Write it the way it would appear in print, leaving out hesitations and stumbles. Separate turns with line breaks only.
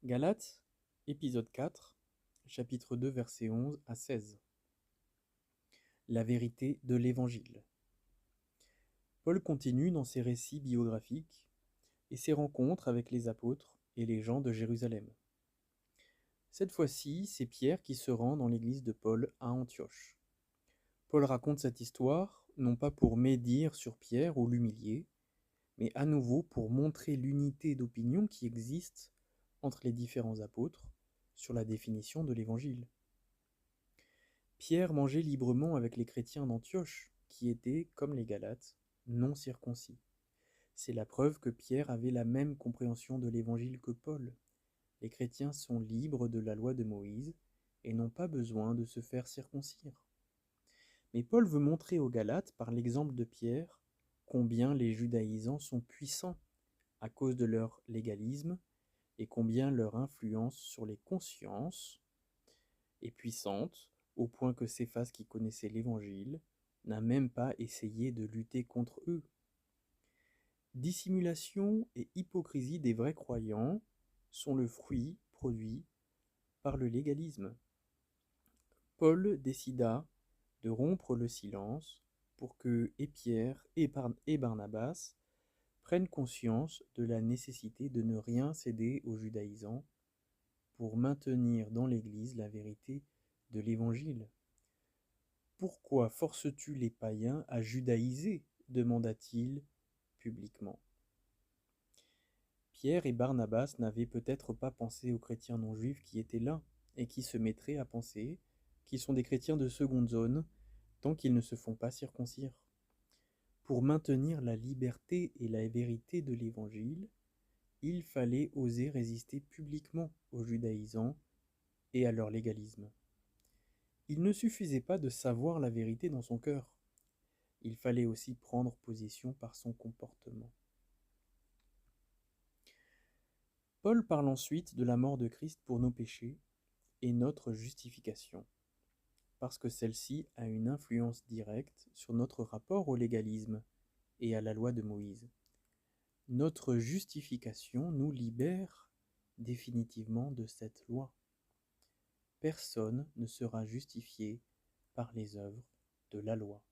Galates, épisode 4, chapitre 2, versets 11 à 16. La vérité de l'Évangile. Paul continue dans ses récits biographiques et ses rencontres avec les apôtres et les gens de Jérusalem. Cette fois-ci, c'est Pierre qui se rend dans l'église de Paul à Antioche. Paul raconte cette histoire, non pas pour médire sur Pierre ou l'humilier, mais à nouveau pour montrer l'unité d'opinion qui existe entre les différents apôtres sur la définition de l'Évangile. Pierre mangeait librement avec les chrétiens d'Antioche, qui étaient, comme les Galates, non circoncis. C'est la preuve que Pierre avait la même compréhension de l'Évangile que Paul. Les chrétiens sont libres de la loi de Moïse et n'ont pas besoin de se faire circoncire. Mais Paul veut montrer aux Galates, par l'exemple de Pierre, combien les judaïsants sont puissants à cause de leur légalisme et combien leur influence sur les consciences est puissante au point que Céphas, qui connaissait l'Évangile, n'a même pas essayé de lutter contre eux. Dissimulation et hypocrisie des vrais croyants sont le fruit produit par le légalisme. Paul décida de rompre le silence pour que Pierre et Barnabas prennent conscience de la nécessité de ne rien céder aux judaïsants pour maintenir dans l'Église la vérité de l'Évangile. « Pourquoi forces-tu les païens à judaïser » demanda-t-il publiquement. Pierre et Barnabas n'avaient peut-être pas pensé aux chrétiens non-juifs qui étaient là et qui se mettraient à penser qu'ils sont des chrétiens de seconde zone tant qu'ils ne se font pas circoncire. Pour maintenir la liberté et la vérité de l'Évangile, il fallait oser résister publiquement aux judaïsants et à leur légalisme. Il ne suffisait pas de savoir la vérité dans son cœur, il fallait aussi prendre position par son comportement. Paul parle ensuite de la mort de Christ pour nos péchés et notre justification, parce que celle-ci a une influence directe sur notre rapport au légalisme et à la loi de Moïse. Notre justification nous libère définitivement de cette loi. Personne ne sera justifié par les œuvres de la loi.